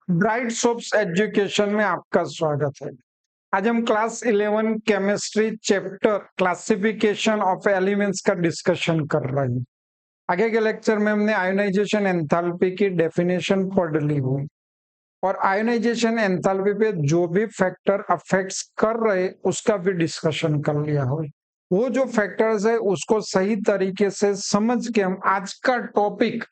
Bright soaps education में आपका स्वागत है। आज हम class 11 chemistry chapter classification of elements का डिस्कशन कर रहे हैं। आगे के लेक्चर में हमने आयोनाइजेशन एंथैल्पी की डेफिनेशन पढ़ ली हुई और आयोनाइजेशन एंथैल्पी पे जो भी फैक्टर अफेक्ट्स कर रहे उसका भी डिस्कशन कर लिया हो। वो जो फैक्टर्स है उसको सही तरीके से समझ के हम आज का topic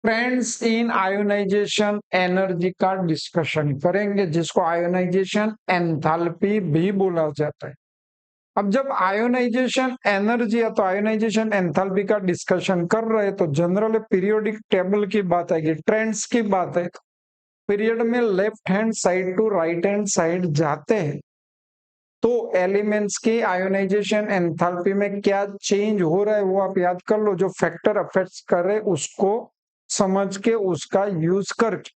trends in ionisation energy का डिस्कशन करेंगे, जिसको आयोनाइजेशन एंथैल्पी भी बोला जाता है। अब जब आयोनाइजेशन एनर्जी या तो आयोनाइजेशन एंथैल्पी का डिस्कशन कर रहे हैं तो जनरल पीरियोडिक टेबल की बात आएगी, ट्रेंड्स की बात है। पीरियड में left hand side to right hand side जाते हैं तो एलिमेंट्स की आयोनाइजेशन एंथैल्पी में क्या चेंज हो रहा है वो आप याद कर लो। जो फैक्टर अफेक्ट कर रहे उसको समझ के उसका यूज करके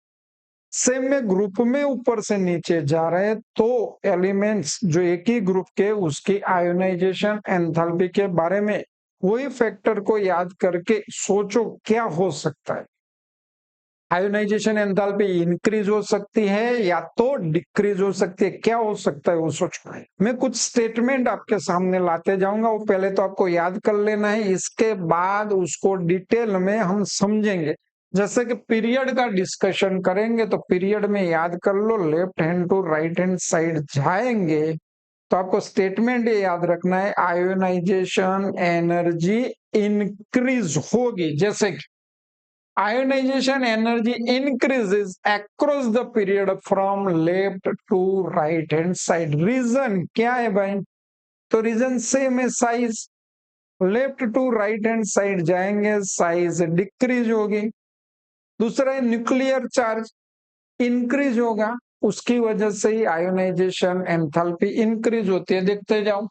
सेम में ग्रुप में ऊपर से नीचे जा रहे हैं तो एलिमेंट्स जो एक ही ग्रुप के उसकी आयोनाइजेशन एंथैल्पी के बारे में वही फैक्टर को याद करके सोचो क्या हो सकता है। आयोनाइजेशन एंथैल्पी इंक्रीज हो सकती है या तो डिक्रीज हो सकती है, क्या हो सकता है वो सोचना है। मैं कुछ स्टेटमेंट आपके सामने लाते जाऊंगा, वो पहले तो आपको याद कर लेना है, इसके बाद उसको डिटेल में हम समझेंगे। जैसे कि पीरियड का डिस्कशन करेंगे तो पीरियड में याद कर लो, left hand to right hand side जाएंगे तो आपको स्टेटमेंट ये याद रखना है, आयोनाइजेशन एनर्जी इंक्रीज होगी। जैसे कि ionization energy increases across the period from left to right hand side। Reason क्या है भाई? तो रीजन सेम है, size. Left to right hand side जाएंगे साइज डिक्रीज होगी। दूसरा है न्यूक्लियर चार्ज इंक्रीज होगा, उसकी वजह से ही आयोनाइजेशन एंथैल्पी इंक्रीज होती है। देखते जाओ,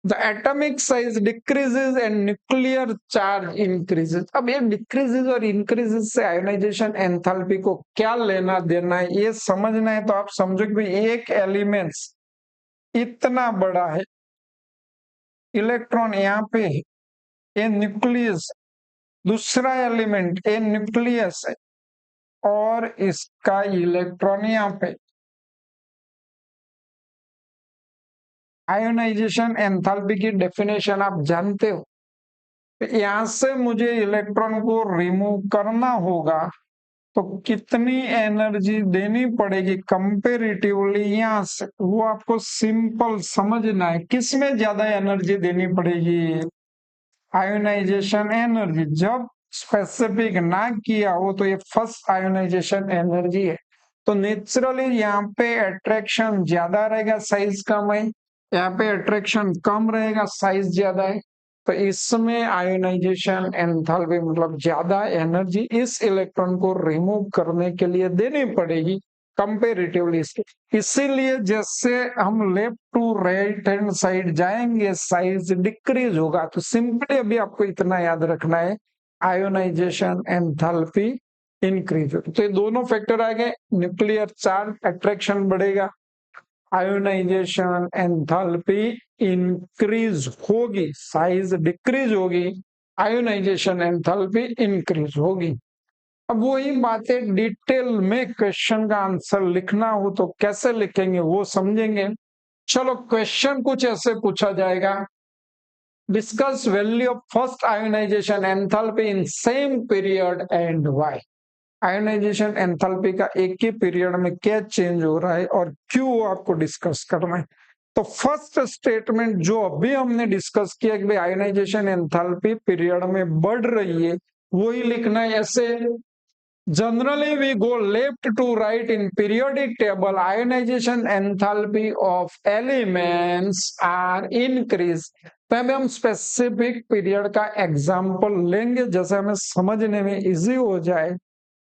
The atomic size decreases and nuclear charge increases। अब ये डिक्रीजेस और इंक्रीजेस से आयोनाइजेशन एंथैल्पी को क्या लेना देना है ये समझना है। तो आप समझो कि एक एलिमेंट्स इतना बड़ा है, इलेक्ट्रॉन यहाँ पे है, ये न्यूक्लियस, दूसरा एलिमेंट ये न्यूक्लियस है और इसका इलेक्ट्रॉन यहाँ पे। आयोनाइजेशन एंथैल्पी की डेफिनेशन आप जानते हो। यहां से मुझे इलेक्ट्रॉन को रिमूव करना होगा तो कितनी एनर्जी देनी पड़ेगी कंपेरेटिवली यहाँ से, वो आपको सिंपल समझना है। किसमें ज्यादा एनर्जी देनी पड़ेगी? Ionisation energy. जब स्पेसिफिक ना किया हो तो ये फर्स्ट आयोनाइजेशन एनर्जी है, तो नेचुरली यहाँ पे अट्रैक्शन ज्यादा रहेगा, साइज कम है। यहाँ पे अट्रैक्शन कम रहेगा, साइज ज्यादा है। तो इसमें आयोनाइजेशन एंथैल्पी मतलब ज्यादा एनर्जी इस इलेक्ट्रॉन को रिमूव करने के लिए देनी पड़ेगी कंपेरेटिवली इसके। इसीलिए जैसे हम left to right hand side जाएंगे साइज डिक्रीज होगा। तो सिंपली अभी आपको इतना याद रखना है, आयोनाइजेशन एंथैल्पी इंक्रीज होगी। तो ये दोनों फैक्टर आ गए, न्यूक्लियर चार्ज अट्रैक्शन बढ़ेगा, आयोनाइजेशन एंथैल्पी इंक्रीज होगी, साइज डिक्रीज होगी, आयोनाइजेशन एंथैल्पी इंक्रीज होगी। अब वही बातें डिटेल में क्वेश्चन का आंसर लिखना हो तो कैसे लिखेंगे वो समझेंगे। चलो क्वेश्चन कुछ ऐसे पूछा जाएगा, discuss value of first ionization enthalpy in same period and why. Ionisation enthalpy का एक ही पीरियड में क्या चेंज हो रहा है और क्यों आपको डिस्कस करना है। तो फर्स्ट स्टेटमेंट जो अभी हमने डिस्कस किया कि आयोनाइजेशन एंथैल्पी पीरियड में बढ़ रही है, वही लिखना है ऐसे। Generally, we go left to right in periodic table. Ionization enthalpy of elements are increased। तब हम स्पेसिफिक पीरियड का एग्जाम्पल लेंगे जैसे हमें समझने में इजी हो जाए।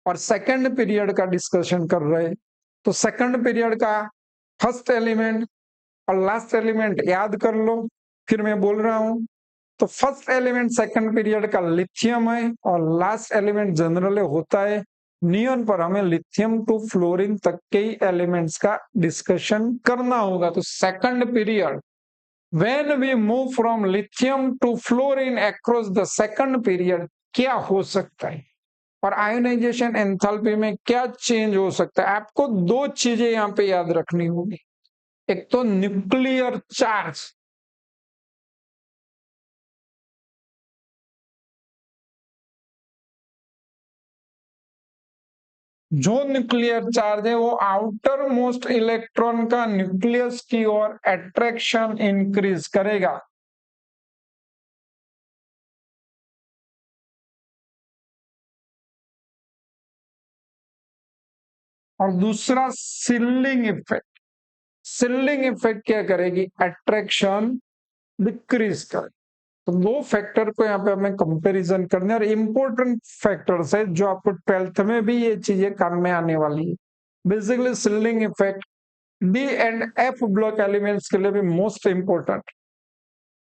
और सेकंड पीरियड का डिस्कशन कर रहे हैं तो सेकंड पीरियड का फर्स्ट एलिमेंट और लास्ट एलिमेंट याद कर लो, फिर मैं बोल रहा हूं। तो फर्स्ट एलिमेंट सेकंड पीरियड का लिथियम है और लास्ट एलिमेंट जनरली होता है नियॉन, पर हमें लिथियम टू फ्लोरीन तक के ही एलिमेंट्स का डिस्कशन करना होगा। तो second period, when we move from lithium to fluorine across the second period, क्या हो सकता है? और आयोनाइजेशन एंथैल्पी में क्या चेंज हो सकता है। आपको दो चीजें यहाँ पे याद रखनी होगी, एक तो न्यूक्लियर चार्ज, जो न्यूक्लियर चार्ज है वो आउटर मोस्ट इलेक्ट्रॉन का न्यूक्लियस की ओर अट्रैक्शन इंक्रीज करेगा। और दूसरा सिलिंग इफेक्ट, सिलिंग इफेक्ट क्या करेगी, अट्रैक्शन डिक्रीज करे। तो दो फैक्टर को यहाँ पे हमें कंपैरिजन करने, और इंपॉर्टेंट फैक्टर्स है जो आपको 12th में भी ये चीजें काम में आने वाली है। Basically ceiling effect D and F block elements के लिए भी मोस्ट इंपोर्टेंट।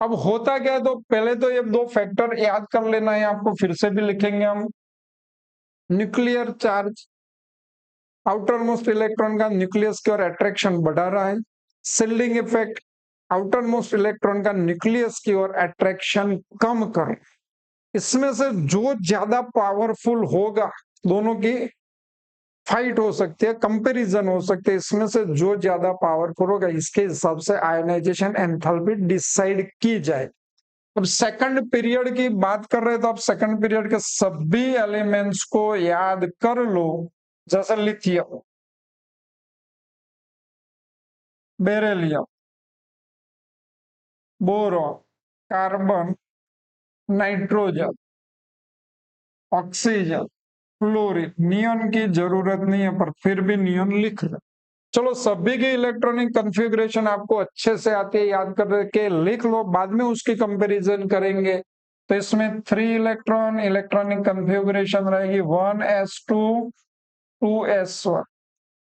अब होता क्या है, तो पहले तो ये दो फैक्टर याद कर लेना है आपको, फिर से भी लिखेंगे हम। Nuclear charge, outer most electron का न्यूक्लियस की ओर अट्रैक्शन बढ़ा रहा है। Ceiling effect, outer most electron का न्यूक्लियस की ओर अट्रैक्शन कम कर। इसमें से जो ज्यादा पावरफुल होगा, दोनों की फाइट हो सकती है, कंपैरिजन हो सकती है, इसमें से जो ज्यादा पावरफुल होगा इसके हिसाब से आयनाइजेशन एंथैल्पी डिसाइड की जाए। अब सेकंड पीरियड की बात कर रहे हैं, तो आप सेकंड पीरियड के सभी एलिमेंट्स को याद कर लो, जैसे lithium, beryllium, boron, carbon, nitrogen, oxygen, fluorine. Neon की जरूरत नहीं है पर फिर भी नियॉन लिख रहे। चलो सभी की इलेक्ट्रॉनिक कॉन्फ़िगरेशन आपको अच्छे से आती है, याद करके लिख लो, बाद में उसकी कंपैरिजन करेंगे। तो इसमें 3 इलेक्ट्रॉन इलेक्ट्रॉनिक कॉन्फ़िगरेशन रहेगी 1s2 2s1,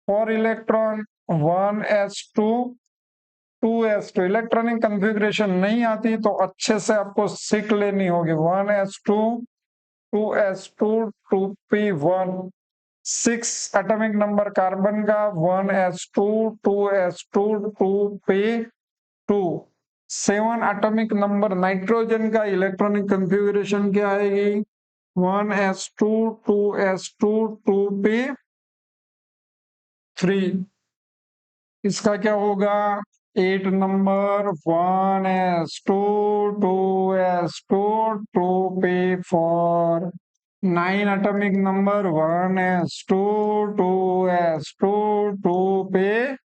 4 electron 1s2 2s2। Electronic configuration नहीं आती तो अच्छे से आपको सीख लेनी होगी। 1s2 2s2 2p1। 6 atomic number carbon का 1s2 2s2 2p2। 7 atomic number nitrogen का इलेक्ट्रॉनिक कॉन्फ़िगरेशन क्या आएगी, 1s2 2s2 2p3। इसका क्या होगा, 8 number 1s2 2s2 2p4। 9 atomic number 1s2 2s2 2p5।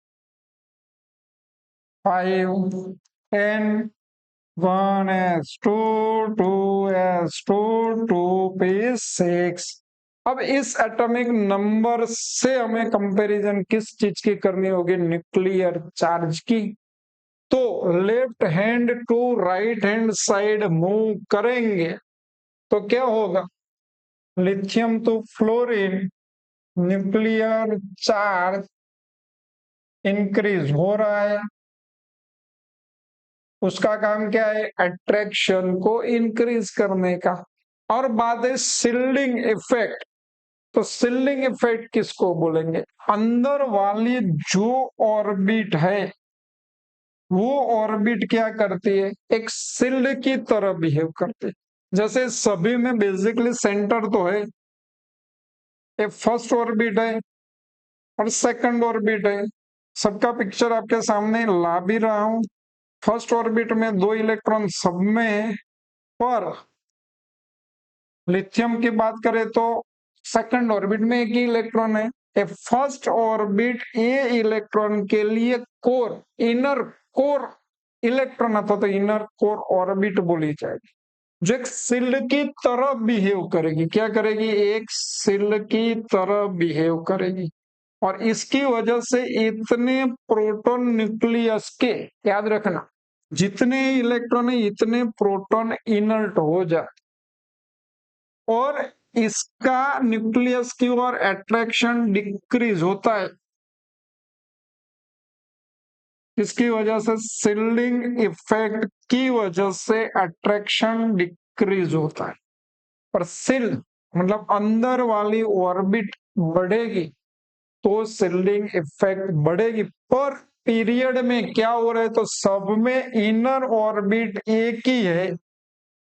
10 1s2 2s2 2p6। अब इस एटॉमिक नंबर से हमें कंपैरिजन किस चीज की करनी होगी, न्यूक्लियर चार्ज की। तो left hand to right hand side move करेंगे तो क्या होगा, lithium to fluorine, nuclear charge increase हो रहा है। उसका काम क्या है, अट्रैक्शन को इंक्रीज करने का। और बात है सिल्डिंग इफेक्ट। तो सिल्डिंग इफेक्ट किसको बोलेंगे, अंदर वाली जो ऑर्बिट है वो ऑर्बिट क्या करती है, एक सिल्ड की तरह बिहेव करती है। जैसे सभी में बेसिकली सेंटर तो है, एक फर्स्ट ऑर्बिट है और सेकंड ऑर्बिट है। सबका पिक्चर आपके सामने ला भी रहा हूं। फर्स्ट ऑर्बिट में 2 इलेक्ट्रॉन सब में है, पर लिथियम की बात करें तो सेकंड ऑर्बिट में एक ही इलेक्ट्रॉन है। ए फर्स्ट ऑर्बिट ए इलेक्ट्रॉन के लिए कोर, इनर कोर इलेक्ट्रॉन अथवा तो इनर कोर ऑर्बिट बोली जाएगी, जो एक सिल्ड की तरह बिहेव करेगी। क्या करेगी, एक सिल्ड की तरह बिहेव करेगी। और इसकी वजह से इतने प्रोटॉन न्यूक्लियस के, याद रखना, जितने इलेक्ट्रॉन है इतने प्रोटॉन इनर्ट हो जाए, और इसका न्यूक्लियस की ओर अट्रैक्शन डिक्रीज होता है। इसकी वजह से सिल्डिंग इफेक्ट की वजह से अट्रैक्शन डिक्रीज होता है। पर सिल मतलब अंदर वाली ऑर्बिट बढ़ेगी तो सिल्डिंग इफेक्ट बढ़ेगी। पर पीरियड में क्या हो रहा है, तो सब में इनर ऑर्बिट एक ही है।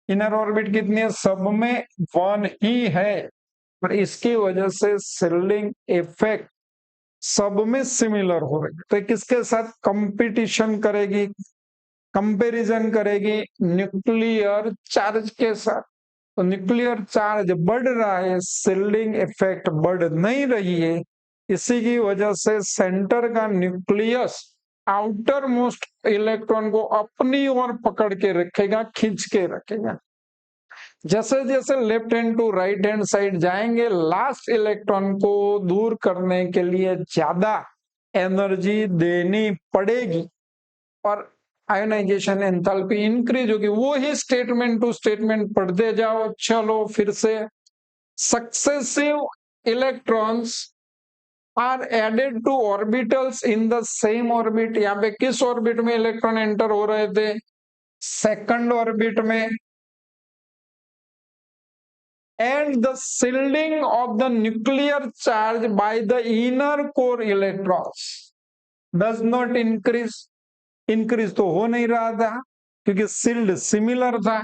इनर ऑर्बिट कितनी है, सब में 1 ही है। पर इसकी वजह से शिल्डिंग इफेक्ट सब में सिमिलर हो रही है। तो किसके साथ कंपटीशन करेगी, कंपैरिजन करेगी? न्यूक्लियर चार्ज के साथ। तो न्यूक्लियर चार्ज बढ़ रहा है, शिल्डिंग इफेक्ट बढ़ नहीं रही है। इसी की वजह से सेंटर का न्यूक्लियस आउटर मोस्ट इलेक्ट्रॉन को अपनी ओर पकड़ के रखेगा, खींच के रखेगा। जैसे जैसे left hand to right hand side जाएंगे, लास्ट इलेक्ट्रॉन को दूर करने के लिए ज्यादा एनर्जी देनी पड़ेगी और आयोनाइजेशन एंथैल्पी इंक्रीज होगी। वो ही स्टेटमेंट टू स्टेटमेंट पढ़ते जाओ। चलो फिर से, successive electrons are added to orbitals in the same orbit. यहाँ पे किस ऑर्बिट में इलेक्ट्रॉन एंटर हो रहे थे? सेकंड ऑर्बिट में। And the shielding of the nuclear charge by the inner core electrons does not increase। Increase तो हो नहीं रहा था क्योंकि शिल्ड सिमिलर था।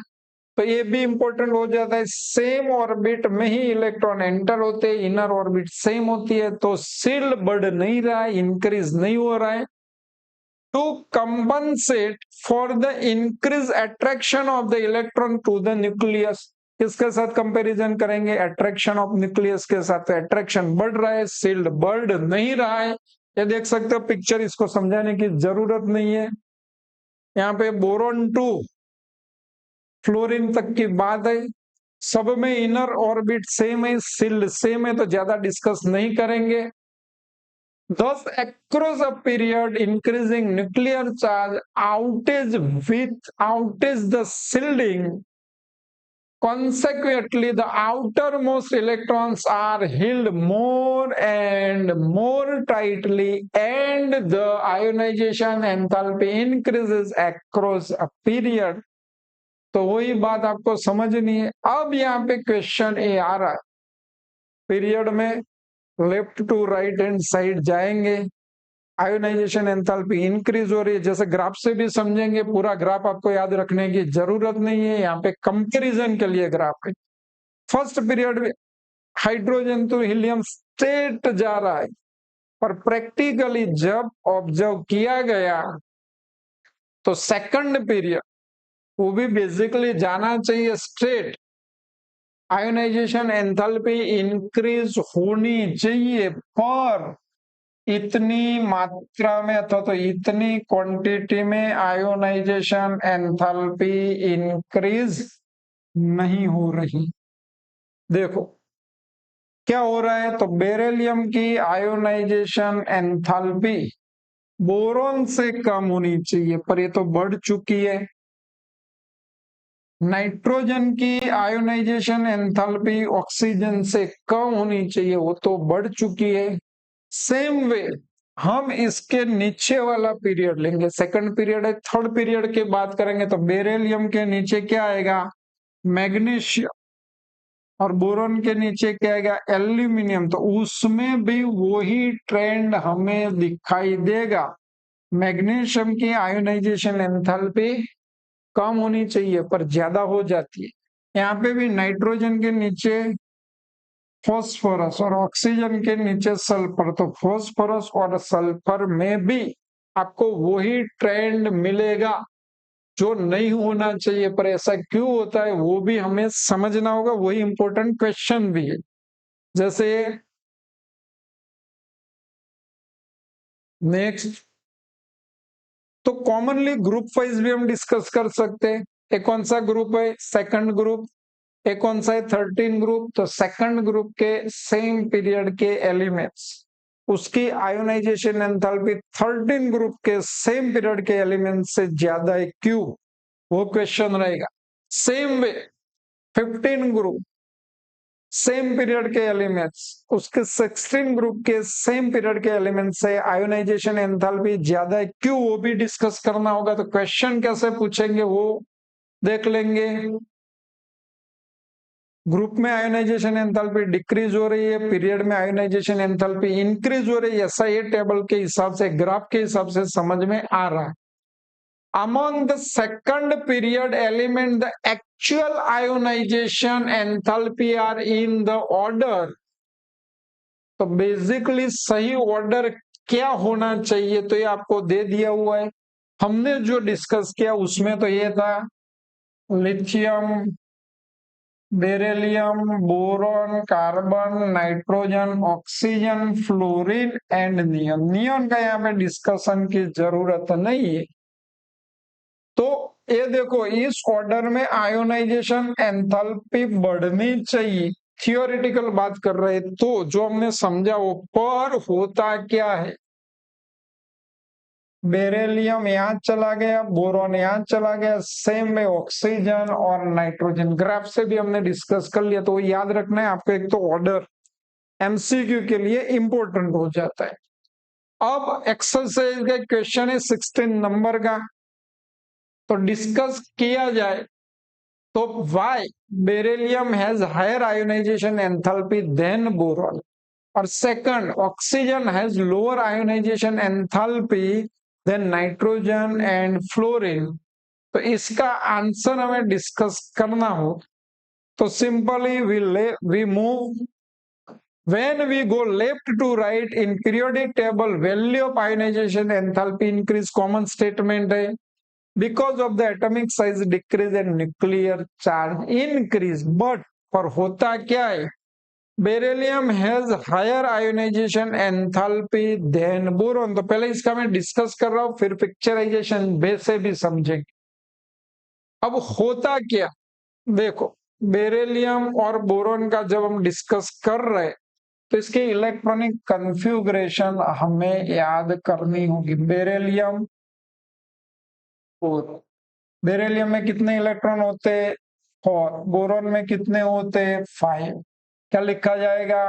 तो ये भी इंपॉर्टेंट हो जाता है, सेम ऑर्बिट में ही इलेक्ट्रॉन एंटर होते हैं, इनर ऑर्बिट सेम होती है, तो शिल्ड बढ़ नहीं रहा है, इंक्रीज नहीं हो रहा है। To compensate for the increase attraction of the electron to the nucleus. किसके साथ कंपैरिजन करेंगे? अट्रैक्शन ऑफ न्यूक्लियस के साथ। अट्रैक्शन बढ़ रहा है, शिल्ड बढ़ नहीं रहा है। ये देख सकते हो पिक्चर, इसको समझाने की जरूरत नहीं है। यहाँ पे बोरोन 2 फ्लोरीन तक की बात है, सब में इनर ऑर्बिट सेम है, शिल्ड सेम है, तो ज्यादा डिस्कस नहीं करेंगे। Thus, across a period, increasing nuclear charge outage the shielding. Consequently, the outermost electrons are held more and more tightly, and the ionization enthalpy increases across a period. तो वही बात आपको समझनी है। अब यहाँ पे क्वेश्चन ए आ रहा है, पीरियड में left to right hand side जाएंगे, आयोनाइजेशन एंथैल्पी इंक्रीज हो रही है। जैसे ग्राफ से भी समझेंगे, पूरा ग्राफ आपको याद रखने की जरूरत नहीं है, यहाँ पे कंपैरिजन के लिए ग्राफ है। फर्स्ट पीरियड में हाइड्रोजन तो हीलियम स्टेट जा रहा है, पर प्रैक्टिकली जब ऑब्जर्व किया गया तो सेकंड पीरियड वो भी बेसिकली जाना चाहिए स्ट्रेट। आयोनाइजेशन एंथैल्पी इंक्रीज होनी चाहिए, पर इतनी मात्रा में अथवा तो इतनी क्वांटिटी में आयोनाइजेशन एंथैल्पी इंक्रीज नहीं हो रही। देखो क्या हो रहा है, तो बेरिलियम की आयोनाइजेशन एंथैल्पी बोरॉन से कम होनी चाहिए, पर ये तो बढ़ चुकी है। नाइट्रोजन की आयोनाइजेशन एंथैल्पी ऑक्सीजन से कम होनी चाहिए, वो तो बढ़ चुकी है। सेम वे हम इसके नीचे वाला पीरियड लेंगे, सेकंड पीरियड है, थर्ड पीरियड की बात करेंगे तो बेरिलियम के नीचे क्या आएगा? मैग्नीशियम, और बोरॉन के नीचे क्या आएगा? एल्यूमिनियम। तो उसमें भी वही ट्रेंड हमें दिखाई देगा। मैग्नीशियम की आयोनाइजेशन एंथैल्पी कम होनी चाहिए पर ज्यादा हो जाती है। यहाँ पे भी नाइट्रोजन के नीचे फॉस्फोरस और ऑक्सीजन के नीचे सल्फर, तो फॉस्फोरस और सल्फर में भी आपको वही ट्रेंड मिलेगा जो नहीं होना चाहिए। पर ऐसा क्यों होता है वो भी हमें समझना होगा, वही इंपॉर्टेंट क्वेश्चन भी है। जैसे नेक्स्ट, तो कॉमनली ग्रुप वाइज भी हम डिस्कस कर सकते हैं। एक कौन सा ग्रुप है? Second group. एक कौन सा है? 13 ग्रुप। तो सेकंड ग्रुप के सेम पीरियड के एलिमेंट्स, उसकी आयोनाइजेशन एंथैल्पी 13 ग्रुप के सेम पीरियड के एलिमेंट से ज्यादा है, क्यों? वो क्वेश्चन रहेगा। Same way 15 group same period के एलिमेंट्स, उसके 16 ग्रुप के सेम पीरियड के एलिमेंट से आयोनाइजेशन एंथैल्पी ज्यादा है, क्यों? वो भी डिस्कस करना होगा। तो क्वेश्चन कैसे पूछेंगे वो देख लेंगे। ग्रुप में आयोनाइजेशन एंथैल्पी डिक्रीज हो रही है, पीरियड में आयोनाइजेशन एंथैल्पी इंक्रीज हो रही है, ऐसा ये टेबल के हिसाब से, ग्राफ के हिसाब से समझ में आ रहा है। among the second period element the actual ionization enthalpy are in the order। तो बेसिकली सही ऑर्डर क्या होना चाहिए, तो ये आपको दे दिया हुआ है। हमने जो डिस्कस किया उसमें तो ये था lithium, beryllium, boron, carbon, nitrogen, oxygen, fluorine and neon. Neon का यहाँ पे डिस्कशन की जरूरत नहीं है। तो ये देखो इस ऑर्डर में आयोनाइजेशन एंथैल्पी बढ़नी चाहिए। थियोरिटिकल बात कर रहे तो जो हमने समझा वो, पर होता क्या है, बेरिलियम यहाँ चला गया, बोरॉन यहाँ चला गया, सेम में ऑक्सीजन और नाइट्रोजन। ग्राफ से भी हमने डिस्कस कर लिया, तो याद रखना है आपको। एक तो ऑर्डर एमसीक्यू के लिए इंपॉर्टेंट हो जाता है। अब एक्सरसाइज का क्वेश्चन है 16 नंबर का, तो डिस्कस किया जाए तो why beryllium has higher ionisation enthalpy than boron, और second oxygen has lower ionisation enthalpy than nitrogen and fluorine. तो इसका आंसर हमें डिस्कस करना हो तो simply we move when we go left to right in periodic table, value of ionization enthalpy increase, common statement है, because of the atomic size decrease and nuclear charge increase। but पर होता क्या है, beryllium has higher ionisation enthalpy than boron. तो पहले इसका मैं discuss कर रहा हूं, फिर पिक्चराइजेशन बेस से भी समझेंगे। अब होता क्या, देखो बेरिलियम और बोरॉन का जब हम डिस्कस कर रहे तो इसके इलेक्ट्रॉनिक कन्फ्यूगरेशन हमें याद करनी होगी। बेरिलियम और बेरिलियम में कितने इलेक्ट्रॉन होते हैं, 4। बोरॉन में कितने होते हैं, 5। क्या लिखा जाएगा,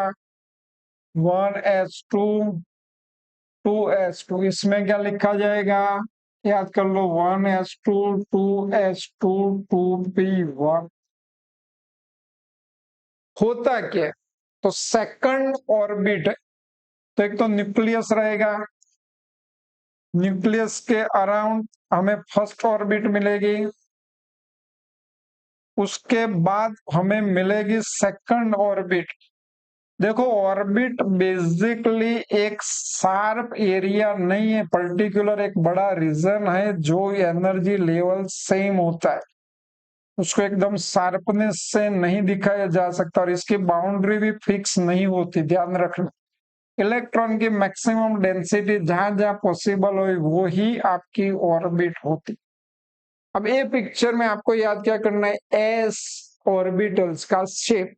1s2 2s2। इसमें क्या लिखा जाएगा, याद कर लो, 1s2 2s2 2p1। होता क्या, तो सेकंड ऑर्बिट, तो एक तो न्यूक्लियस रहेगा, न्यूक्लियस के अराउंड हमें फर्स्ट ऑर्बिट मिलेगी, उसके बाद हमें मिलेगी सेकंड ऑर्बिट। देखो ऑर्बिट बेसिकली एक शार्प एरिया नहीं है, पर्टिकुलर एक बड़ा रीजन है जो एनर्जी लेवल सेम होता है, उसको एकदम शार्पनेस से नहीं दिखाया जा सकता, और इसकी बाउंड्री भी फिक्स नहीं होती, ध्यान रखना। इलेक्ट्रॉन की मैक्सिमम डेंसिटी जहां जहां पॉसिबल हो वो ही आपकी ऑर्बिट होती। अब ये पिक्चर में आपको याद क्या करना है, एस ऑर्बिटल्स का शेप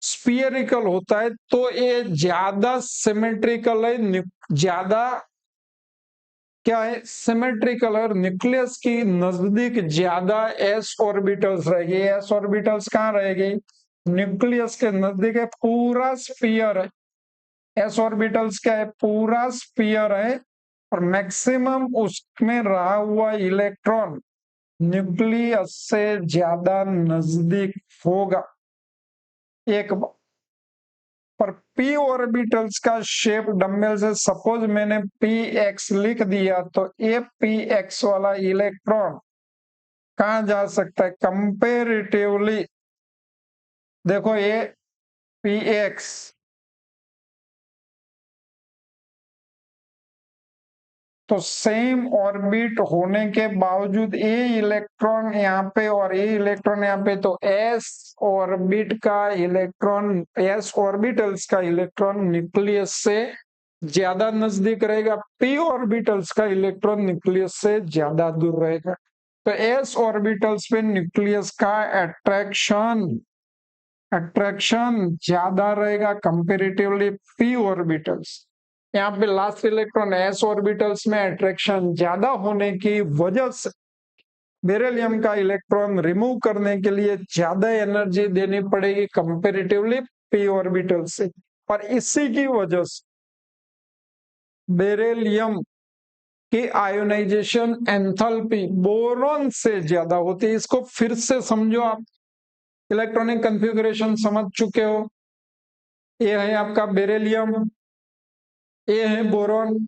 स्फीयरिकल होता है, तो ये ज्यादा सिमेट्रिकल है, ज्यादा क्या है, सिमेट्रिकल। और न्यूक्लियस की नजदीक ज्यादा एस ऑर्बिटल्स रहेगी। एस ऑर्बिटल्स कहाँ रहेगी, न्यूक्लियस के नजदीक है, पूरा स्फीयर है। एस ऑर्बिटल्स क्या है, पूरा स्फीयर है, और मैक्सिमम उसमें रहा हुआ इलेक्ट्रॉन न्यूक्लियस से ज्यादा नजदीक होगा। एक पर पी ऑर्बिटल्स का शेप डम्बल से, सपोज मैंने पी एक्स लिख दिया, तो ये पी एक्स वाला इलेक्ट्रॉन कहाँ जा सकता है, कंपेरेटिवली देखो ये पी एक्स, तो सेम ऑर्बिट होने के बावजूद ये इलेक्ट्रॉन यहाँ पे और ये इलेक्ट्रॉन यहाँ पे, तो एस ऑर्बिट का इलेक्ट्रॉन, एस ऑर्बिटल्स का इलेक्ट्रॉन न्यूक्लियस से ज्यादा नजदीक रहेगा, पी ऑर्बिटल्स का इलेक्ट्रॉन न्यूक्लियस से ज्यादा दूर रहेगा। तो एस ऑर्बिटल्स पे न्यूक्लियस का अट्रैक्शन ज्यादा रहेगा कंपेरेटिवली पी ऑर्बिटल्स। यहाँ पे लास्ट इलेक्ट्रॉन एस ऑर्बिटल्स में अट्रैक्शन ज्यादा होने की वजह से बेरिलियम का इलेक्ट्रॉन रिमूव करने के लिए ज्यादा एनर्जी देनी पड़ेगी कंपेरेटिवली पी ऑर्बिटल से, और इसी की वजह से बेरिलियम की आयोनाइजेशन एंथैल्पी बोरॉन से ज्यादा होती है। इसको फिर से समझो, आप इलेक्ट्रॉनिक कॉन्फ़िगरेशन समझ चुके हो। ये है आपका बेरिलियम, ये है बोरॉन,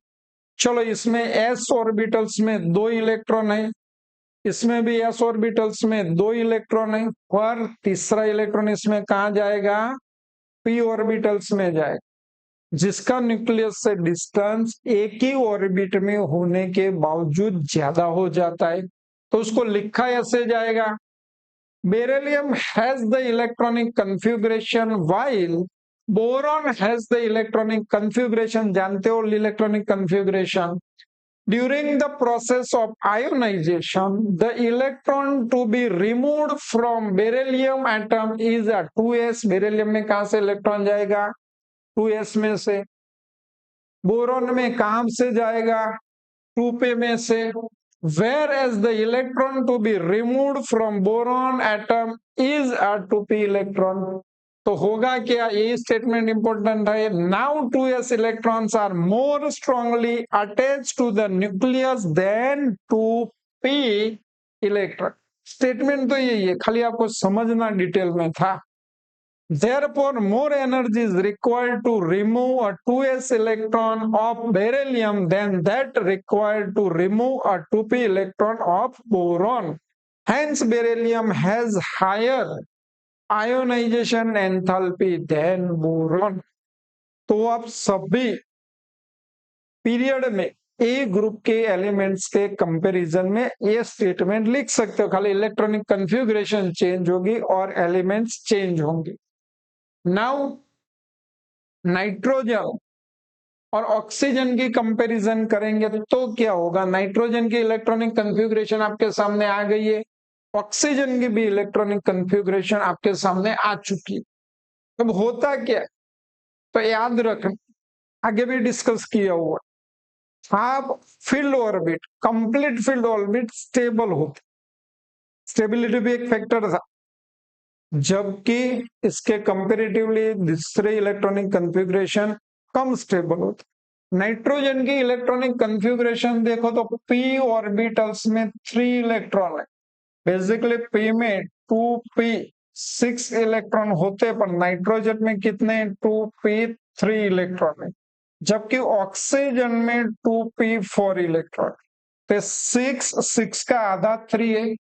चलो इसमें s ऑर्बिटल्स में 2 इलेक्ट्रॉन है, इसमें भी s ऑर्बिटल्स में 2 इलेक्ट्रॉन है, पर तीसरा इलेक्ट्रॉन इसमें कहा जाएगा, p ऑर्बिटल्स में जाएगा, जिसका न्यूक्लियस से डिस्टेंस एक ही ऑर्बिट में होने के बावजूद ज्यादा हो जाता है, तो उसको लिखा ऐसे जाएगा, beryllium has the electronic configuration while boron has the electronic configuration. जानते हो electronic configuration? during the process of ionization the electron to be removed from beryllium atom is a 2s। Beryllium में कहां से इलेक्ट्रॉन जाएगा? 2s में से। Boron में कहां से जाएगा? 2p में से। whereas the electron to be removed from boron atom is a 2p electron। तो होगा क्या? ये स्टेटमेंट इंपॉर्टेंट है। Now 2s electrons are more strongly attached to the nucleus than 2p electron. Statement तो यही है, खाली आपको समझना डिटेल में था। Therefore, more energy is required to remove a 2s electron of beryllium than that required to remove a 2p electron of boron. Hence, beryllium has higher ionization enthalpy than boron। तो आप सभी period में ए group के elements के comparison में ये statement लिख सकते हो, खाली इलेक्ट्रॉनिक कन्फिगुरेशन चेंज होगी और एलिमेंट्स चेंज होंगे। नाउ नाइट्रोजन और ऑक्सीजन की कंपैरिजन करेंगे तो क्या होगा? नाइट्रोजन की इलेक्ट्रॉनिक कन्फिगुरेशन आपके सामने आ गई है, ऑक्सीजन की भी इलेक्ट्रॉनिक कन्फिगुरेशन आपके सामने आ चुकी है। अब होता क्या, तो याद रखना, आगे भी डिस्कस किया हुआ, आप field orbit, complete field orbit stable होते, स्टेबिलिटी भी एक फैक्टर था, जबकि इसके कंपैरेटिवली दूसरे इलेक्ट्रॉनिक कन्फिगुरेशन कम स्टेबल होते। नाइट्रोजन की इलेक्ट्रॉनिक कन्फिगुरेशन देखो तो p ऑर्बिटल्स में 3 इलेक्ट्रॉन है, बेसिकली p में 2p 6 इलेक्ट्रॉन होते, पर नाइट्रोजन में कितने? 2p 3 इलेक्ट्रॉन है, जबकि ऑक्सीजन में 2p 4 इलेक्ट्रॉन। तो 6 का आधा 3 है,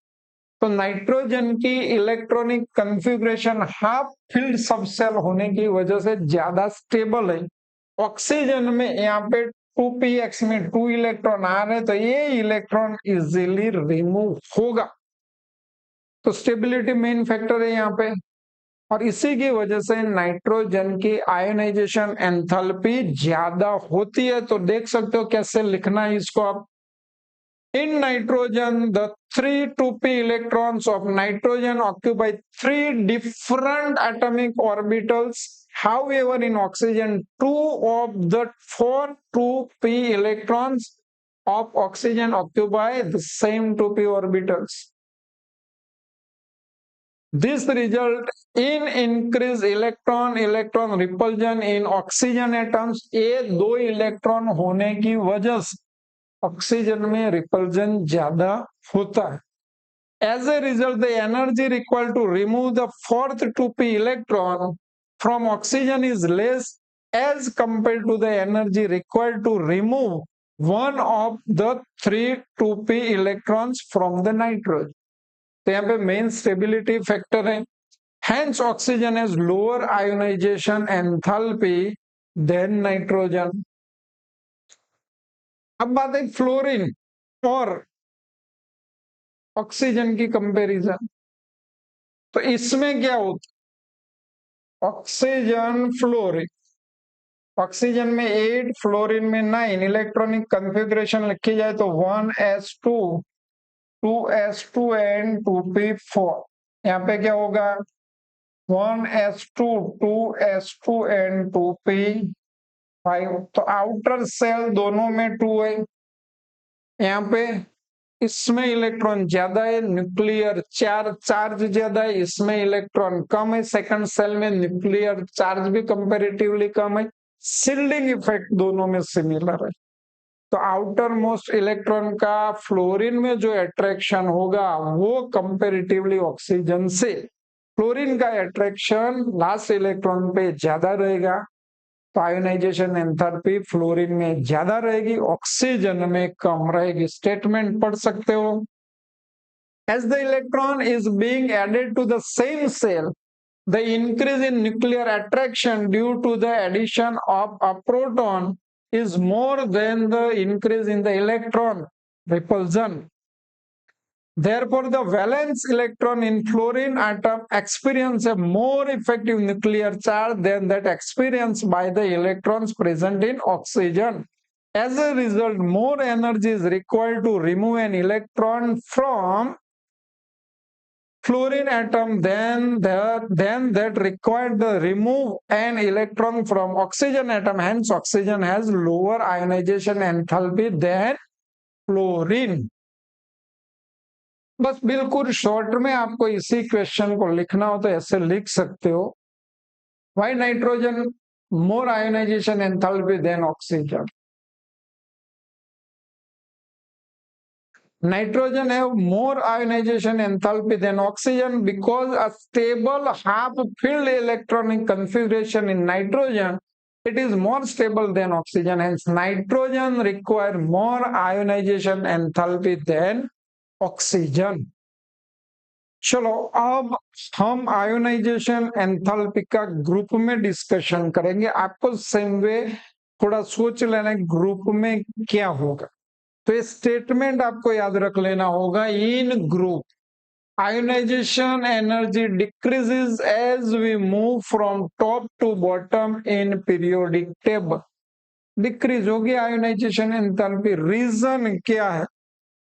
तो नाइट्रोजन की electronic configuration half field subshell होने की वजह से ज्यादा स्टेबल है। ऑक्सीजन में यहाँ पे 2px में 2 इलेक्ट्रॉन आ रहे, तो ये इलेक्ट्रॉन इजीली रिमूव होगा। तो स्टेबिलिटी मेन फैक्टर है यहाँ पे, और इसी की वजह से नाइट्रोजन की आयोनाइजेशन एंथैल्पी ज्यादा होती है। तो देख सकते हो कैसे लिखना है इसको आप। In nitrogen, the 3 2p electrons of nitrogen occupy 3 different atomic orbitals. However, in oxygen, 2 of the 4 2p electrons of oxygen occupy the same 2p orbitals. This result in increased electron repulsion in oxygen atoms। ये 2 electron होने की वजह से oxygen में repulsion ज्यादा होता है। As a result, the energy required to remove the 4th 2p electron from oxygen is less as compared to the energy required to remove one of the 3 2p electrons from the nitrogen। तो यहाँ पे main stability factor है। Hence, oxygen has lower ionization enthalpy than nitrogen। अब बात है fluorine और oxygen की comparison. तो इसमें क्या होता? ऑक्सीजन फ्लोरीन, ऑक्सीजन में 8 फ्लोरीन में 9, इलेक्ट्रॉनिक कन्फिगुरेशन लिखी जाए तो 1s2 2s2 एंड 2p4। यहाँ पे क्या होगा? 1s2 2s2 and 2p5। तो आउटर सेल दोनों में 2 है, यहाँ पे इसमें इलेक्ट्रॉन ज्यादा है, न्यूक्लियर चार्ज ज्यादा है, इसमें इलेक्ट्रॉन कम है। सेकंड सेल में न्यूक्लियर चार्ज भी कंपैरेटिवली कम है, शिल्डिंग इफेक्ट दोनों में सिमिलर है। तो आउटर मोस्ट इलेक्ट्रॉन का फ्लोरीन में जो अट्रैक्शन होगा वो कंपैरेटिवली ऑक्सीजन से फ्लोरीन का अट्रैक्शन लास्ट इलेक्ट्रॉन पे ज्यादा रहेगा। तो आयोनाइजेशन एंथैल्पी फ्लोरीन में ज्यादा रहेगी, ऑक्सीजन में कम रहेगी। स्टेटमेंट पढ़ सकते हो। As the electron is being added to the same cell, the increase in nuclear attraction due to the addition of a proton is more than the increase in the electron repulsion. Therefore, the valence electron in fluorine atom experience a more effective nuclear charge than that experienced by the electrons present in oxygen. As a result, more energy is required to remove an electron from fluorine atom than that required to remove an electron from oxygen atom. Hence, oxygen has lower ionization enthalpy than fluorine. बस बिल्कुल short में आपको इसी question को लिखना हो तो ऐसे लिख सकते हो, why nitrogen more ionisation enthalpy than oxygen. Nitrogen have more ionization enthalpy than oxygen because a stable half-filled electronic configuration in nitrogen, it is more stable than oxygen. Hence, nitrogen require more ionization enthalpy than oxygen. चलो अब हम ionisation enthalpy का group में discussion करेंगे। आपको same way थोड़ा सोच लेना ग्रुप में क्या होगा। तो ये स्टेटमेंट आपको याद रख लेना होगा। In group ionisation energy decreases as we move from top to bottom in periodic table. Decrease होगी आयोनाइजेशन एंथैल्पी। रीजन क्या है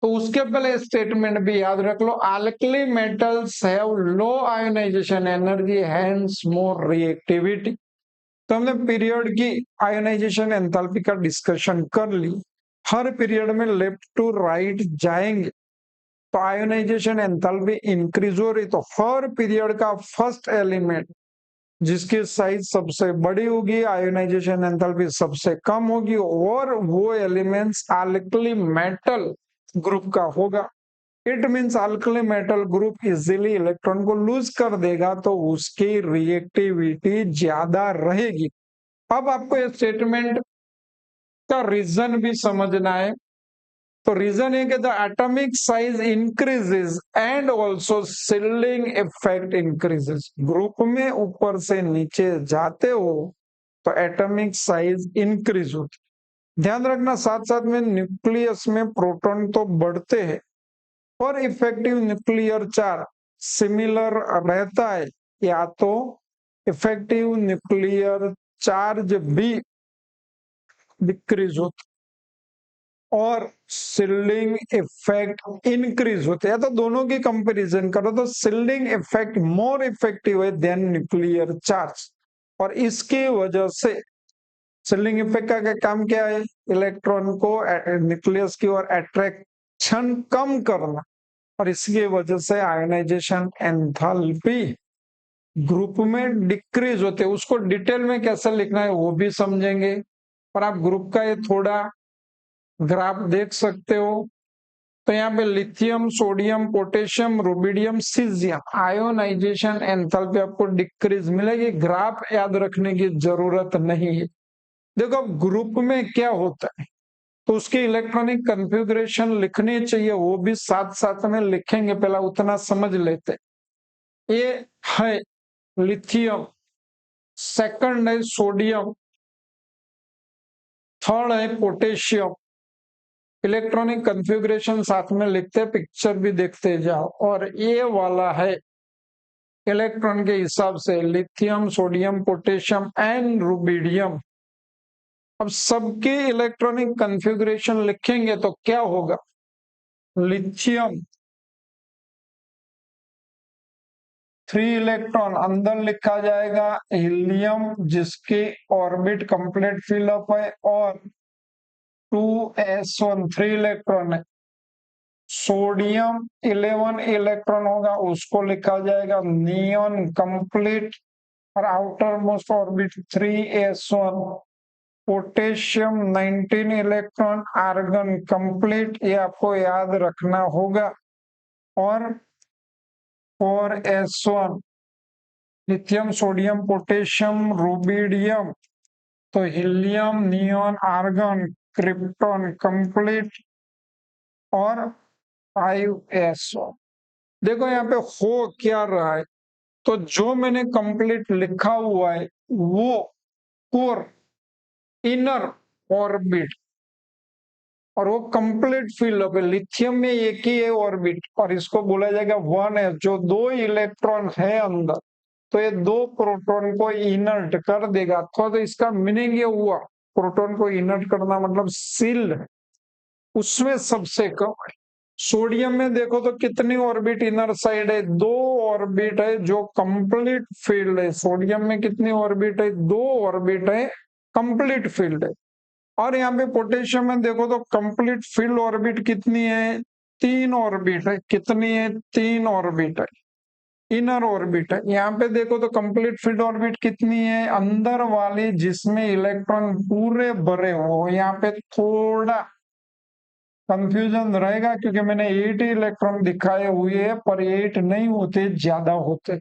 तो उसके पहले स्टेटमेंट भी याद रख लो। Alkali metals have low ionisation energy hence more reactivity. तो हमने पीरियड की आयोनाइजेशन एंथैल्पी का डिस्कशन कर ली। हर पीरियड में लेफ्ट टू राइट जाएंगे तो आयोनाइजेशन एंथैल्पी इंक्रीज हो रही। तो हर पीरियड का फर्स्ट एलिमेंट जिसकी साइज सबसे बड़ी होगी आयोनाइजेशन एंथैल्पी सबसे कम होगी और वो एलिमेंट्स अल्कली मेटल ग्रुप का होगा। It means alkali metal group easily electron को लूज कर देगा तो उसकी रिएक्टिविटी ज्यादा रहेगी। अब आपको ये स्टेटमेंट का रीजन भी समझना है। तो रीजन है कि the atomic size increases and also shielding effect increases. Group में ऊपर से नीचे जाते हो तो एटॉमिक साइज इंक्रीज होती। ध्यान रखना साथ साथ में न्यूक्लियस में प्रोटॉन तो बढ़ते हैं और इफेक्टिव न्यूक्लियर चार्ज सिमिलर रहता है, या तो इफेक्टिव न्यूक्लियर चार्ज भी डिक्रीज होता और शिल्डिंग इफेक्ट इंक्रीज होते हैं। तो दोनों की कंपैरिजन करो तो शिल्डिंग इफेक्ट मोर इफेक्टिव है देन न्यूक्लियर चार्ज। और इसकी वजह से शिल्डिंग इफेक्ट का काम क्या है, इलेक्ट्रॉन को न्यूक्लियस की ओर अट्रैक्शन कम करना और इसकी वजह से आयोनाइजेशन एंथैल्पी ग्रुप में डिक्रीज होते हैं। उसको डिटेल में कैसे लिखना है वो भी समझेंगे। और आप ग्रुप का ये थोड़ा ग्राफ देख सकते हो। तो यहाँ पे lithium, sodium, potassium, rubidium, caesium ionisation enthalpy आपको डिक्रीज मिलेगी। ग्राफ याद रखने की जरूरत नहीं है। देखो अब ग्रुप में क्या होता है तो उसकी इलेक्ट्रॉनिक कॉन्फ़िगरेशन लिखनी चाहिए, वो भी साथ साथ में लिखेंगे। पहला उतना समझ लेते। ये है लिथियम, सेकंड है सोडियम, थर्ड है पोटेशियम। इलेक्ट्रॉनिक कॉन्फ़िगरेशन साथ में लिखते, पिक्चर भी देखते जाओ। और ये वाला है इलेक्ट्रॉन के हिसाब से lithium, sodium, potassium and rubidium. अब सबके इलेक्ट्रॉनिक कॉन्फ़िगरेशन लिखेंगे तो क्या होगा, लिथियम 3 इलेक्ट्रॉन अंदर लिखा जाएगा, हीलियम जिसके ऑर्बिट कंप्लीट फिल अप है और 2s1 3 इलेक्ट्रॉन है। सोडियम 11 इलेक्ट्रॉन होगा उसको लिखा जाएगा नियॉन कंप्लीट और outermost orbit 3s1। Potassium 19 electron argon complete, ये आपको याद रखना होगा। और 4s1 lithium, sodium, potassium, rubidium तो helium, neon, argon, krypton, complete और 5SO। देखो यहाँ पे हो क्या रहा है, तो जो मैंने कंप्लीट लिखा हुआ है वो कोर, इनर ऑर्बिट, और वो कंप्लीट फील्ड ऑफ लिथियम में एक ही है ऑर्बिट, और इसको बोला जाएगा 1s। जो 2 इलेक्ट्रॉन है अंदर, तो ये 2 प्रोटॉन को इनर्ट कर देगा, अथवा तो इसका मीनिंग ये हुआ, प्रोटॉन को इनर्ट करना मतलब सील्ड, उसमें सबसे कम है। सोडियम में देखो तो कितनी ऑर्बिट इनर साइड है, 2 ऑर्बिट है जो कंप्लीट फील्ड है। सोडियम में कितनी ऑर्बिट है, 2 ऑर्बिट है, कंप्लीट फील्ड है। और यहाँ पे पोटेशियम में देखो तो कंप्लीट फील्ड ऑर्बिट कितनी है, 3 ऑर्बिट है। कितनी है, 3 ऑर्बिट है, इनर ऑर्बिट है। यहाँ पे देखो तो कंप्लीट फील्ड ऑर्बिट कितनी है, अंदर वाली जिसमें इलेक्ट्रॉन पूरे भरे हो। यहाँ पे थोड़ा कंफ्यूजन रहेगा क्योंकि मैंने 8 इलेक्ट्रॉन दिखाए हुए हैं, पर 8 नहीं होते, ज्यादा होते।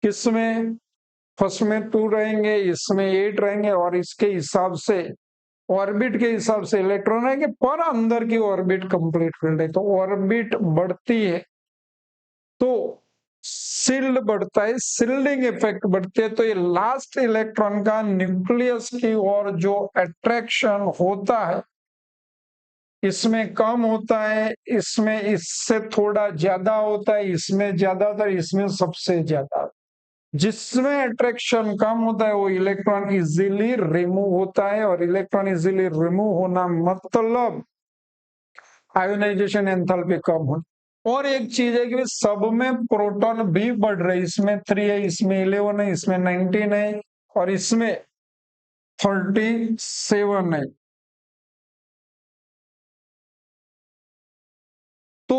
किसमें, फर्स्ट में 2 रहेंगे, इसमें 8 रहेंगे, और इसके हिसाब से ऑर्बिट के हिसाब से इलेक्ट्रॉन रहेंगे, पर अंदर की ऑर्बिट कंप्लीट फील्ड है। तो ऑर्बिट बढ़ती है तो सील्ड बढ़ता है, सील्डिंग इफेक्ट बढ़ती है, तो ये लास्ट इलेक्ट्रॉन का न्यूक्लियस की ओर जो अट्रैक्शन होता है, इसमें कम होता है, इसमें इससे थोड़ा ज्यादा होता है, इसमें ज्यादातर, इसमें सबसे ज्यादा। जिसमें अट्रैक्शन कम होता है वो इलेक्ट्रॉन इजीली रिमूव होता है, और इलेक्ट्रॉन इजीली रिमूव होना मतलब आयोनाइजेशन एंथैल्पी कम हो। और एक चीज है कि सब में प्रोटॉन भी बढ़ रहे, इसमें 3 है, इसमें 11 है, इसमें 19 है, और इसमें 37 है। तो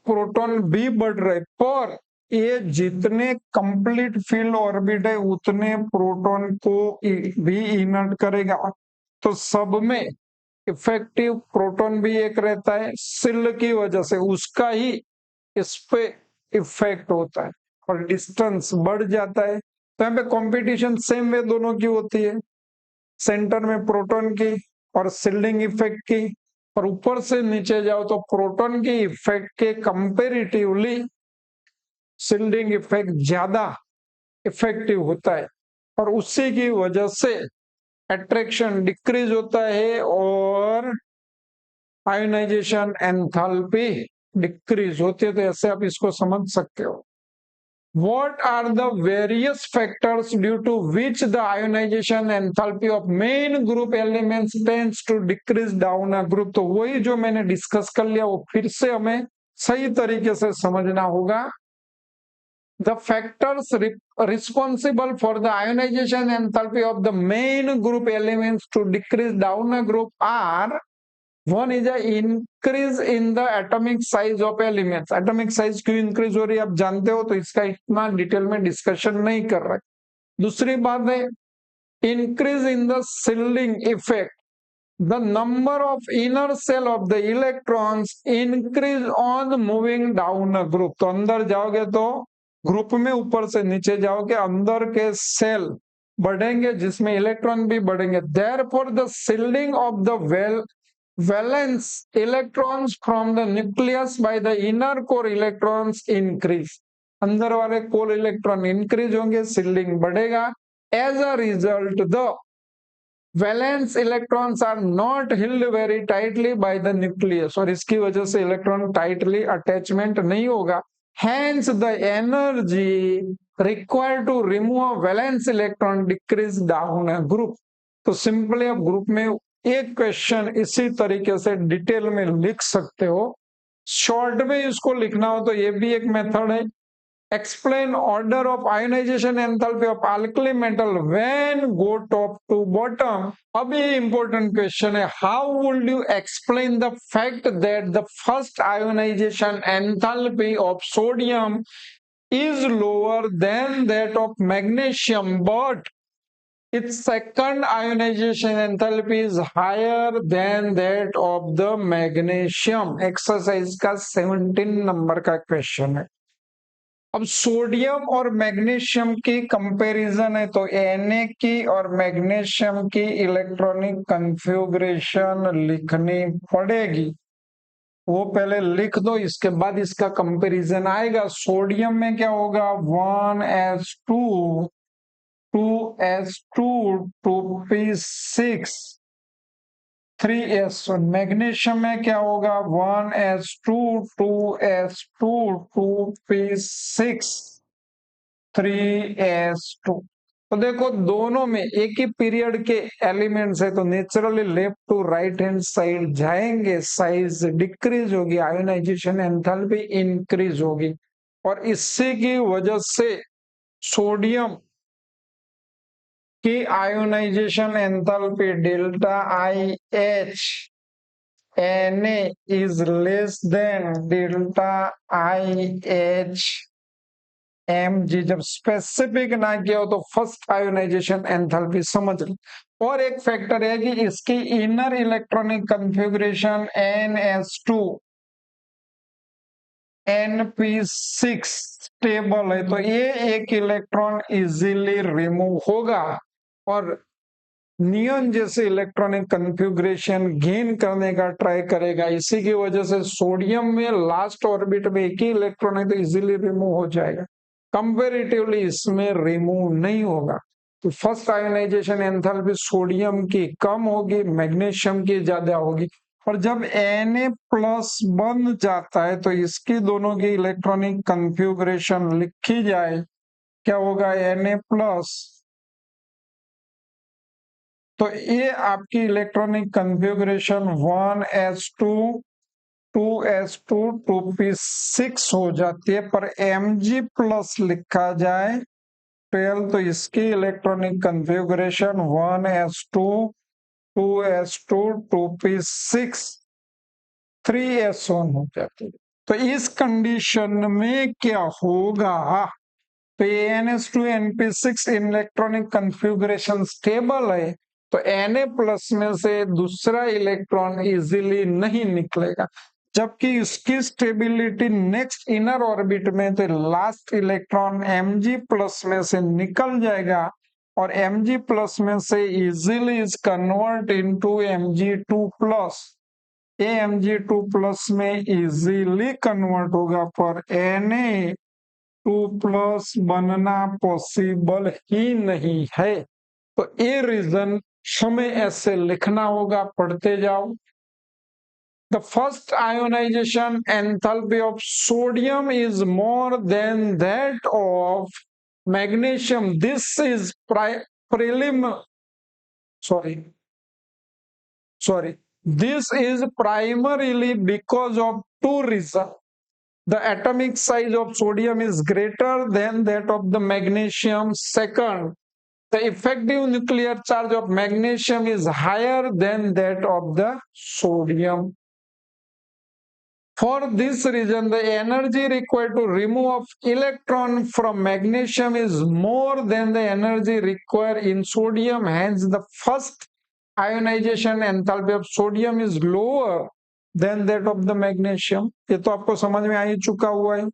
प्रोटॉन भी बढ़ रहे, पर ये जितने कंप्लीट फील्ड ऑर्बिट है उतने प्रोटॉन को भी इनर्ट करेगा। तो सब में इफेक्टिव प्रोटॉन भी एक रहता है, सिल की वजह से उसका ही इस पे इफेक्ट होता है, और डिस्टेंस बढ़ जाता है। तो यहाँ पे कंपटीशन सेम वे दोनों की होती है, सेंटर में प्रोटॉन की और सिल्डिंग इफेक्ट की। और ऊपर से नीचे जाओ तो प्रोटॉन के इफेक्ट के कंपेरेटिवली सिल्डिंग इफेक्ट ज्यादा इफेक्टिव होता है, और उसी की वजह से अट्रैक्शन डिक्रीज होता है और आयोनाइजेशन एंथैल्पी डिक्रीज होती है। तो ऐसे आप इसको समझ सकते हो। What are the various factors due to which the ionization enthalpy of main group elements tends to decrease down a group? तो वही जो मैंने डिस्कस कर लिया वो फिर से हमें सही तरीके से समझना होगा। The factors responsible for the ionization enthalpy of the main group elements to decrease down a group are: one is a increase in the atomic size of elements। Atomic size क्यों इंक्रीज हो रही है आप जानते हो, तो इसका इतना डिटेल में डिस्कशन नहीं कर रहे। दूसरी बात है increase in the shielding effect, the number of inner shell of the electrons increase on moving down a group. तो अंदर जाओगे तो ग्रुप में ऊपर से नीचे जाओगे, अंदर के सेल बढ़ेंगे जिसमें इलेक्ट्रॉन भी बढ़ेंगे। Therefore the shielding of the valence electrons from the nucleus by the inner core electrons increase। अंदर वाले कोर इलेक्ट्रॉन इंक्रीज होंगे, सिल्डिंग बढ़ेगा। As a result the valence electrons are not held very tightly by the nucleus, और इसकी वजह से electron tightly attachment नहीं होगा। Hence the energy required to remove valence electron decrease down a group. तो simply आप group में एक क्वेश्चन इसी तरीके से डिटेल में लिख सकते हो। शॉर्ट में इसको लिखना हो तो ये भी एक मेथड है। Explain order of ionization enthalpy of alkali metal when go top to bottom। अब ये important question है, how would you explain the fact that the first ionization enthalpy of sodium is lower than that of magnesium but its second ionization enthalpy is higher than that of the magnesium। Exercise का 17 number का question है। अब sodium और magnesium की comparison है, तो Na की और मैग्नीशियम की इलेक्ट्रॉनिक कॉन्फ़िगरेशन लिखनी पड़ेगी। वो पहले लिख दो, इसके बाद इसका कंपैरिजन आएगा। सोडियम में क्या होगा, 1s2 2s2 2p6 3s1। Magnesium में क्या होगा, 1s2 2s2 2p6 3s2। तो देखो दोनों में एक ही पीरियड के एलिमेंट्स है, तो naturally left to right hand side जाएंगे, साइज डिक्रीज होगी, आयोनाइजेशन एंथैल्पी इंक्रीज होगी। और इसी की वजह से सोडियम की ionisation enthalpy delta I H Na is less than delta IH mg। जब स्पेसिफिक ना किया हो तो फर्स्ट आयोनाइजेशन एंथैल्पी समझ लो। और एक फैक्टर है कि इसकी inner electronic configuration NS2 NP6 stable है, तो ये एक इलेक्ट्रॉन इजीली रिमूव होगा और नियॉन जैसे इलेक्ट्रॉनिक कॉन्फ़िगरेशन गेन करने का ट्राई करेगा। इसी की वजह से सोडियम में लास्ट ऑर्बिट में एक ही इलेक्ट्रॉन है, तो इजीली रिमूव हो जाएगा। कंपैरेटिवली इसमें रिमूव नहीं होगा। तो फर्स्ट आयोनाइजेशन एंथैल्पी सोडियम की कम होगी, मैग्नीशियम की ज्यादा होगी। और जब Na प्लस बन जाता है तो इसकी दोनों की इलेक्ट्रॉनिक कॉन्फ़िगरेशन लिखी जाए, क्या होगा, Na प्लस। तो ये आपकी electronic configuration 1s2 2s2 2p6 हो जाती है। पर Mg प्लस लिखा जाए 12, तो इसकी electronic configuration 1s2 2s2 2p6 3s1 हो जाती है। तो इस कंडीशन में क्या होगा, तो NS2 NP6 electronic configuration stable है, तो Na प्लस में से दूसरा इलेक्ट्रॉन इजीली नहीं निकलेगा। जबकि इसकी स्टेबिलिटी नेक्स्ट इनर ऑर्बिट में, तो लास्ट इलेक्ट्रॉन Mg प्लस में से निकल जाएगा और Mg प्लस में से easily is convert into Mg2 plus. Mg2 plus में इजीली कन्वर्ट होगा, पर Na 2 प्लस बनना पॉसिबल ही नहीं है। तो ये रीजन हमें ऐसे लिखना होगा, पढ़ते जाओ। The first ionization enthalpy of sodium is more than that of magnesium. This is This is primarily because of two reasons. The atomic size of sodium is greater than that of the magnesium. Second, the effective nuclear charge of magnesium is higher than that of the sodium. For this reason, the energy required to remove electron from magnesium is more than the energy required in sodium. Hence, the first ionization enthalpy of sodium is lower than that of the magnesium. ये तो आपको समझ में आ ही चुका हुआ है।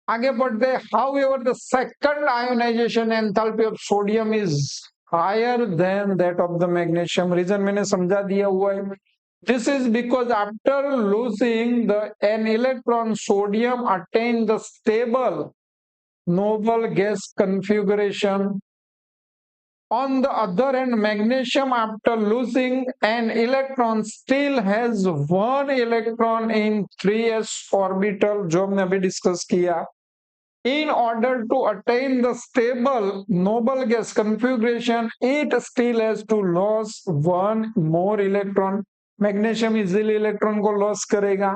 आगे बढ़ते हैं। However, the second ionization enthalpy of sodium is higher than that of the magnesium. Reason मैंने समझा दिया हुआ है। This is because after losing an electron, sodium attained the stable noble gas configuration. On the other hand, magnesium, after losing an electron, still has one electron in 3s orbital, जो हमने अभी discuss किया। In order to attain the stable noble gas configuration, it still has to lose one more electron. Magnesium easily electron को lose करेगा।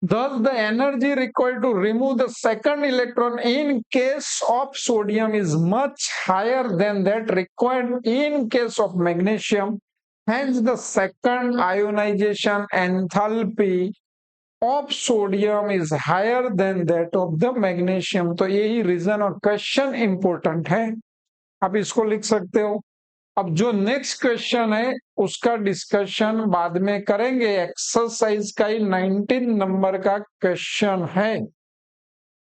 Thus, the energy required to remove the second electron in case of sodium is much higher than that required in case of magnesium. Hence, the second ionization enthalpy of sodium is higher than that of the magnesium. तो यही reason और question important है, आप इसको लिख सकते हो। अब जो नेक्स्ट क्वेश्चन है उसका डिस्कशन बाद में करेंगे। एक्सरसाइज का ही 19 नंबर का क्वेश्चन है।